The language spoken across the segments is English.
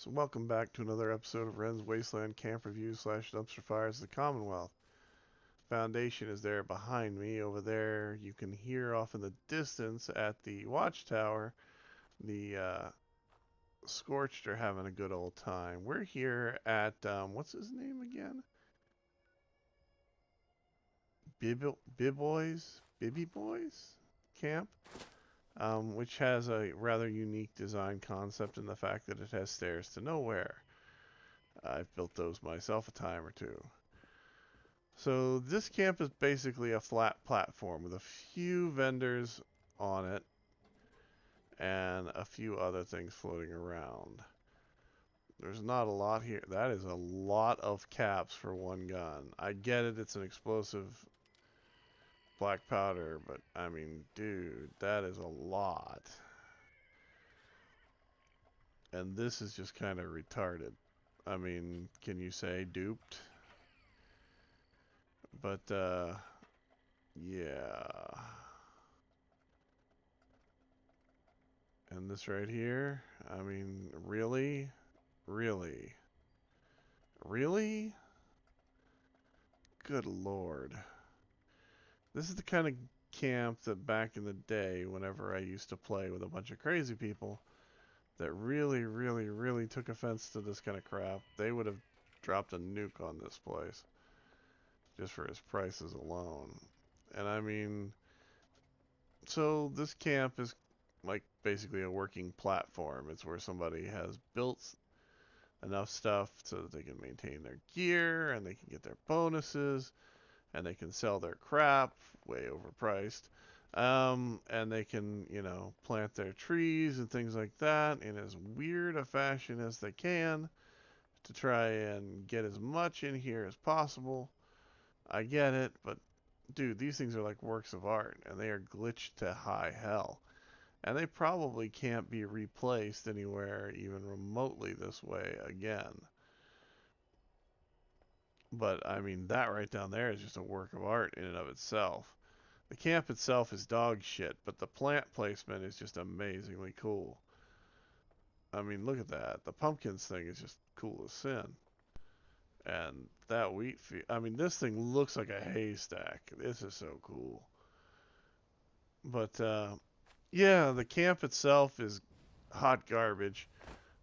and welcome back to another episode of Wren's Wasteland Camp Reviews / Dumpster Fires, the Commonwealth. Foundation is there behind me. Over there, you can hear off in the distance at the watchtower the Scorched are having a good old time. We're here at, what's his name again? Bibby Boys Camp, which has a rather unique design concept in the fact that it has stairs to nowhere. I've built those myself a time or two. So this camp is basically a flat platform with a few vendors on it and a few other things floating around. There's not a lot here. That is a lot of caps for one gun. I get it, it's an explosive black powder, but I mean, dude, that is a lot. And this is just kind of retarded. I mean, can you say duped? But, yeah. And this right here, I mean, really? Really? Really? Good lord. This is the kind of camp that back in the day, whenever I used to play with a bunch of crazy people that really took offense to this kind of crap, they would have dropped a nuke on this place just for its prices alone. And I mean, so this camp is like basically a working platform. It's where somebody has built enough stuff so that they can maintain their gear and they can get their bonuses and they can sell their crap way overpriced. And they can, plant their trees and things like that in as weird a fashion as they can to try and get as much in here as possible. I get it, but dude, these things are like works of art and they are glitched to high hell. And they probably can't be replaced anywhere even remotely this way again. But I mean, that right down there is just a work of art in and of itself. The camp itself is dog shit, but the plant placement is just amazingly cool. I mean, look at that. The pumpkins thing is just cool as sin. And that wheat field, I mean, this thing looks like a haystack. This is so cool. But, yeah, the camp itself is hot garbage.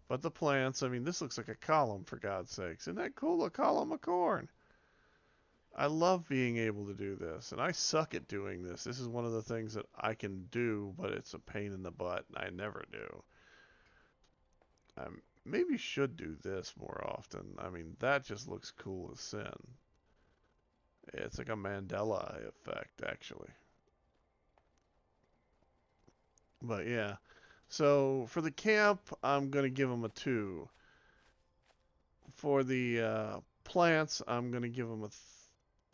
But the plants, I mean, this looks like a column, for God's sakes. Isn't that cool? A column of corn. I love being able to do this, and I suck at doing this. This is one of the things that I can do, but it's a pain in the butt, and I never do. I maybe should do this more often. I mean, that just looks cool as sin. It's like a Mandela effect, actually. But yeah. So for the camp, I'm going to give them a 2. For the plants, I'm going to give them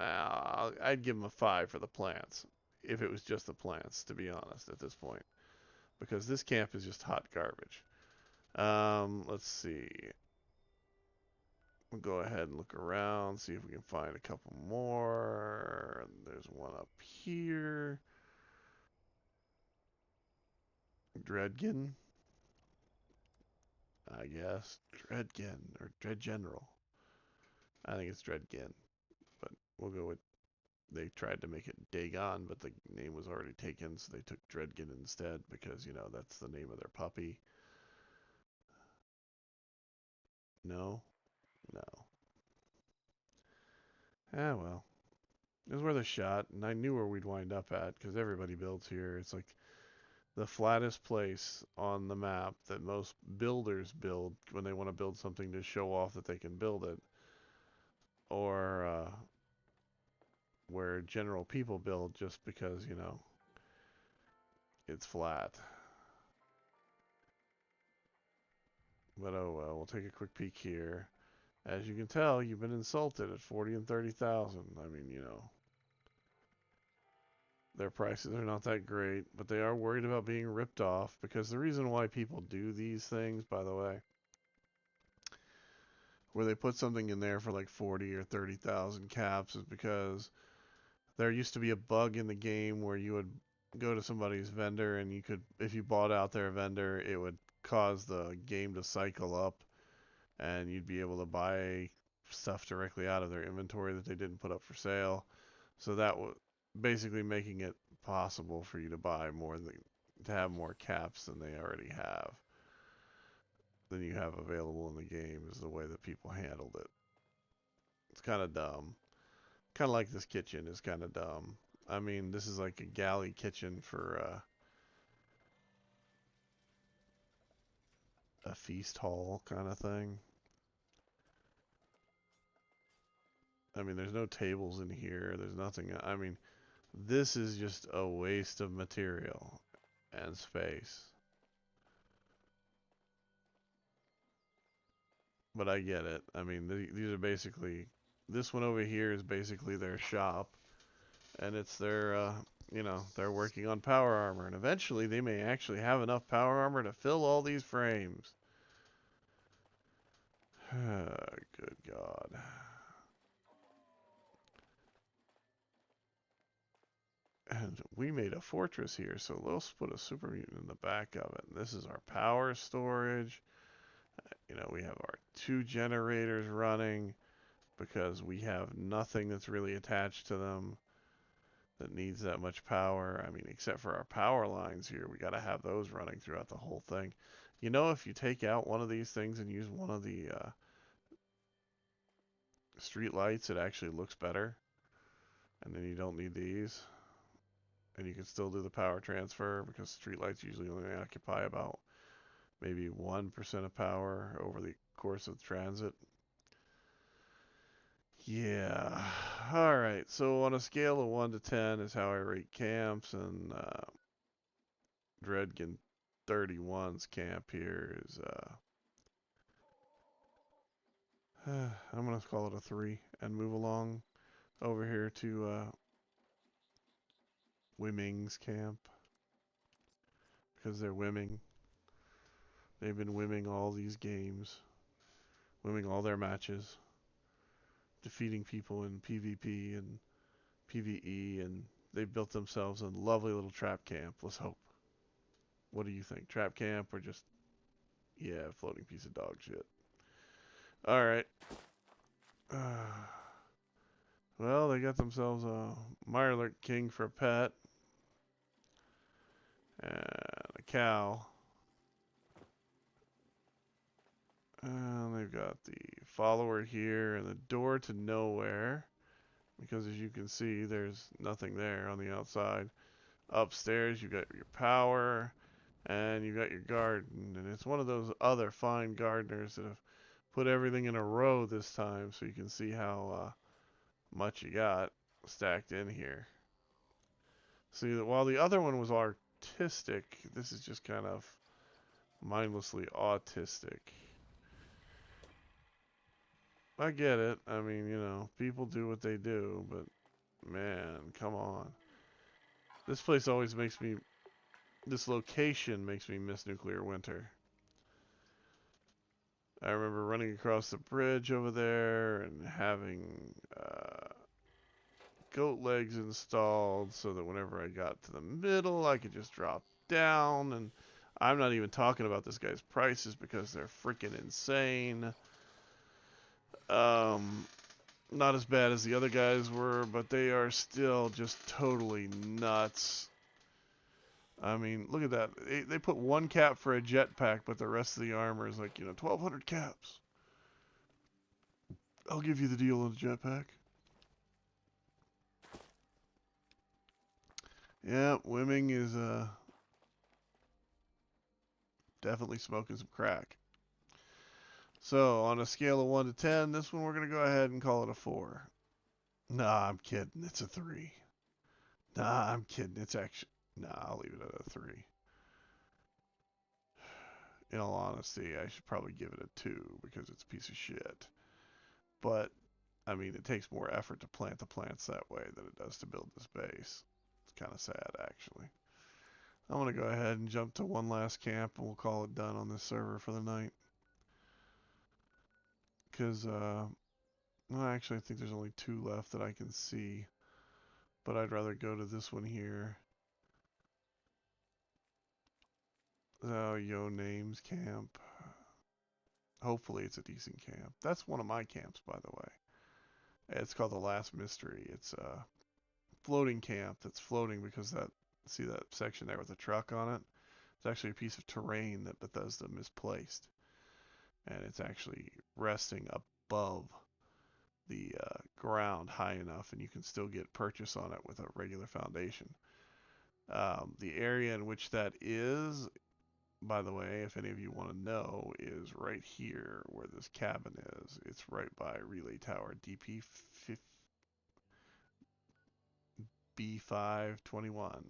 I'd give them a 5 for the plants. If it was just the plants, to be honest, at this point. Because this camp is just hot garbage. Let's see. We'll go ahead and look around, see if we can find a couple more. There's one up here. Dredgen, I guess. Dredgen, or Dred General. I think it's Dredgen, but we'll go with. They tried to make it Dagon, but the name was already taken, so they took Dredgen instead because, that's the name of their puppy. No? No. Ah, well. It was worth a shot, and I knew where we'd wind up at because everybody builds here. It's like the flattest place on the map that most builders build when they want to build something to show off that they can build it, or where general people build just because, it's flat. But oh well, we'll take a quick peek here. As you can tell, you've been insulted at 40 and 30,000. I mean, their prices are not that great, but they are worried about being ripped off because the reason why people do these things, by the way, where they put something in there for like 40 or 30,000 caps is because there used to be a bug in the game where you would go to somebody's vendor and you could, if you bought out their vendor, it would cause the game to cycle up and you'd be able to buy stuff directly out of their inventory that they didn't put up for sale. So that was basically making it possible for you to buy more to have more caps than they already have, than you have available in the game, is the way that people handled it. It's kind of dumb. Kind of like this kitchen is kind of dumb. I mean, this is like a galley kitchen for a feast hall kind of thing. I mean, there's no tables in here. There's nothing. I mean, this is just a waste of material and space. But I get it. I mean, these are basically, this one over here is basically their shop, and it's their, they're working on power armor, and eventually they may actually have enough power armor to fill all these frames. Good God. And we made a fortress here, so let's put a super mutant in the back of it. And this is our power storage. We have our 2 generators running because we have nothing that's really attached to them that needs that much power. I mean, except for our power lines here, we got to have those running throughout the whole thing. If you take out one of these things and use one of the street lights, it actually looks better. And then you don't need these. And you can still do the power transfer because street lights usually only occupy about maybe 1% of power over the course of transit. Yeah. All right. So on a scale of 1 to 10 is how I rate camps, and Dredgen 31's camp here is I'm gonna call it a 3 and move along over here to Wimming's camp because they're Wimming. They've been Wimming all these games, Wimming all their matches, defeating people in PvP and PvE, and they've built themselves a lovely little trap camp. Let's hope. What do you think? Trap camp or just, yeah, floating piece of dog shit? All right. Well, they got themselves a Mirelurk King for a pet. And a cow. And they've got the follower here and the door to nowhere. Because as you can see, there's nothing there on the outside. Upstairs, you got your power. And you got your garden. And it's one of those other fine gardeners that have put everything in a row this time so you can see how much you got stacked in here. See, while the other one was artistic, this is just kind of mindlessly autistic. I get it. I mean, people do what they do, but man, come on. This place always makes me, this location makes me miss nuclear winter. I remember running across the bridge over there and having goat legs installed so that whenever I got to the middle, I could just drop down. And I'm not even talking about this guy's prices because they're freaking insane. Not as bad as the other guys were, but they are still just totally nuts. I mean, look at that. They put 1 cap for a jetpack, but the rest of the armor is like, 1,200 caps. I'll give you the deal on the jetpack. Yeah, Wimming is definitely smoking some crack. So, on a scale of 1 to 10, this one we're going to go ahead and call it a 4. Nah, I'm kidding. It's a 3. Nah, I'm kidding. It's actually... Nah, I'll leave it at a 3. In all honesty, I should probably give it a 2 because it's a piece of shit. But, I mean, it takes more effort to plant the plants that way than it does to build this base. It's kind of sad, actually. I'm going to go ahead and jump to one last camp, and we'll call it done on this server for the night. Because, well, actually, I think there's only 2 left that I can see. But I'd rather go to this one here. Oh, Yo Names Camp. Hopefully it's a decent camp. That's one of my camps, by the way. It's called the Last Mystery. It's a floating camp that's floating because see that section there with the truck on it? It's actually a piece of terrain that Bethesda misplaced. And it's actually resting above the ground high enough, and you can still get purchase on it with a regular foundation. The area in which that is, by the way, if any of you want to know, is right here where this cabin is. It's right by Relay Tower DP B521,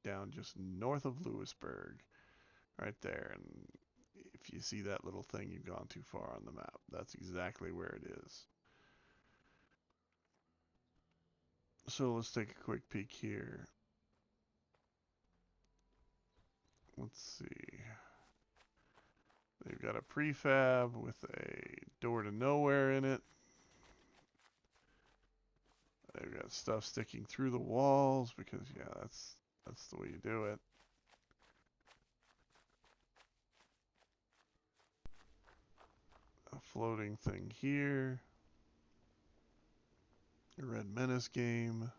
down just north of Lewisburg, right there. And if you see that little thing, you've gone too far on the map. That's exactly where it is. So let's take a quick peek here. Let's see. They've got a prefab with a door to nowhere in it. They've got stuff sticking through the walls because, yeah, that's the way you do it. A floating thing here. A Red Menace game.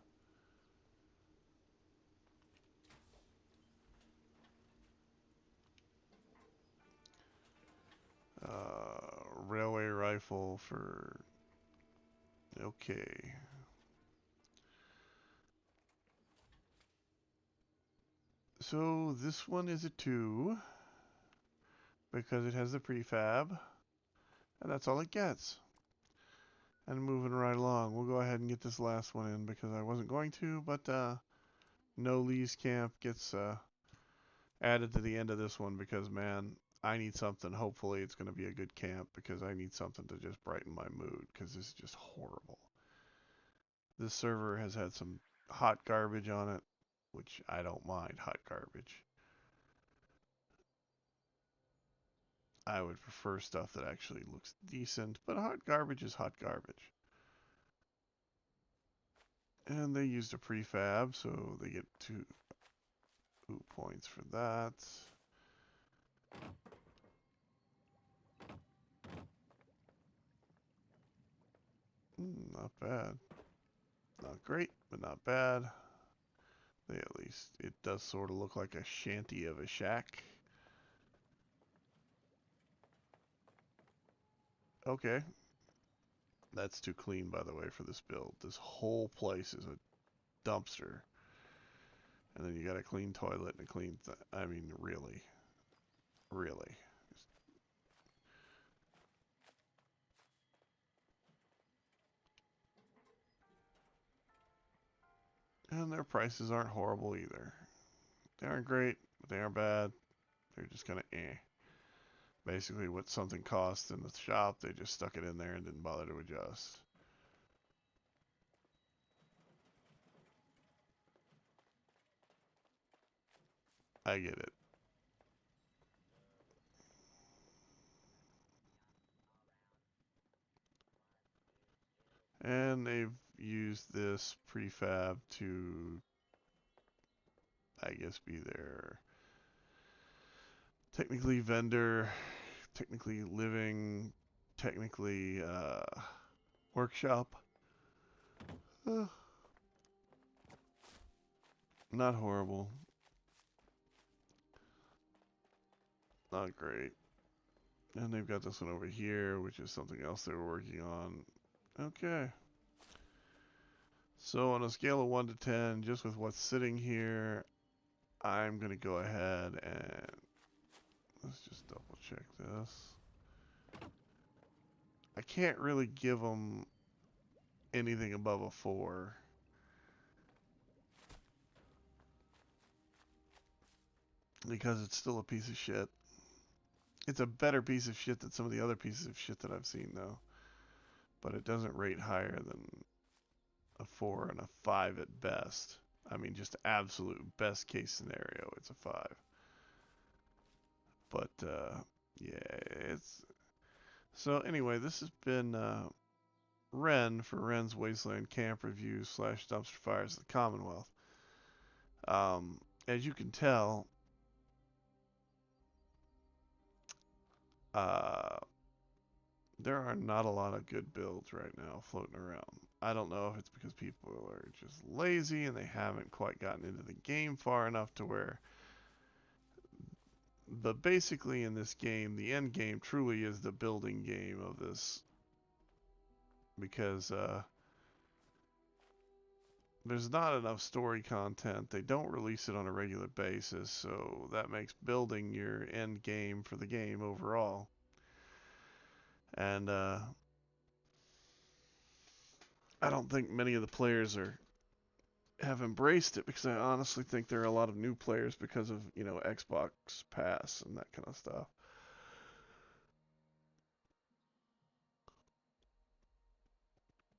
Railway rifle for... Okay. So this one is a 2 because it has the prefab, and that's all it gets. And moving right along, we'll go ahead and get this last one in because I wasn't going to, but No Lee's Camp gets added to the end of this one because, man, I need something. Hopefully it's going to be a good camp because I need something to just brighten my mood because this is just horrible. This server has had some hot garbage on it, which I don't mind hot garbage. I would prefer stuff that actually looks decent, but hot garbage is hot garbage. And they used a prefab, so they get 2 points for that. Not bad. Not great, but not bad. At least, it does sort of look like a shanty of a shack. Okay. That's too clean, by the way, for this build. This whole place is a dumpster. And then you got a clean toilet and a clean... I mean, really. Really. And their prices aren't horrible either. They aren't great, but they aren't bad. They're just kind of eh. Basically, what something cost in the shop, they just stuck it in there and didn't bother to adjust. I get it. And they've used this prefab to, I guess, be their technically vendor, technically living, technically workshop. Not horrible. Not great. And they've got this one over here, which is something else they were working on. Okay. So on a scale of 1 to 10, just with what's sitting here, I'm going to go ahead and let's just double check this. I can't really give them anything above a 4. Because it's still a piece of shit. It's a better piece of shit than some of the other pieces of shit that I've seen, though. But it doesn't rate higher than a 4 and a 5 at best. I mean, just absolute best case scenario, it's a 5. But, yeah, it's... So, anyway, this has been Ren for Ren's Wasteland Camp Reviews / Dumpster Fires of the Commonwealth. As you can tell, there are not a lot of good builds right now floating around. I don't know if it's because people are just lazy and they haven't quite gotten into the game far enough to where. But basically, in this game, the end game truly is the building game of this, because there's not enough story content. They don't release it on a regular basis, so that makes building your end game for the game overall. And I don't think many of the players have embraced it, because I honestly think there are a lot of new players because of, Xbox Pass and that kind of stuff.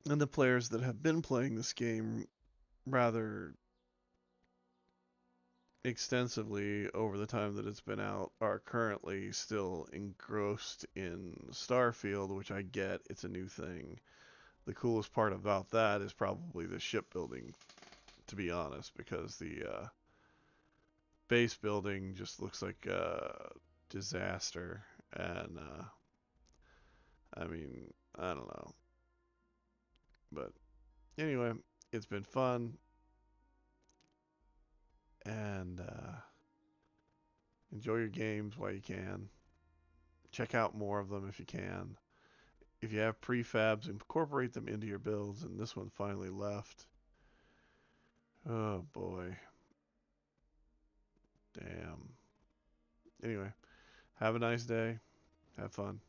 And the players that have been playing this game rather extensively over the time that it's been out are currently still engrossed in Starfield, which I get, it's a new thing. The coolest part about that is probably the shipbuilding, to be honest, because the base building just looks like a disaster. And I mean, I don't know. But anyway, it's been fun, and enjoy your games while you can. Check out more of them if you can. If you have prefabs, incorporate them into your builds, and this one finally left. Oh boy. Damn. Anyway, have a nice day. Have fun.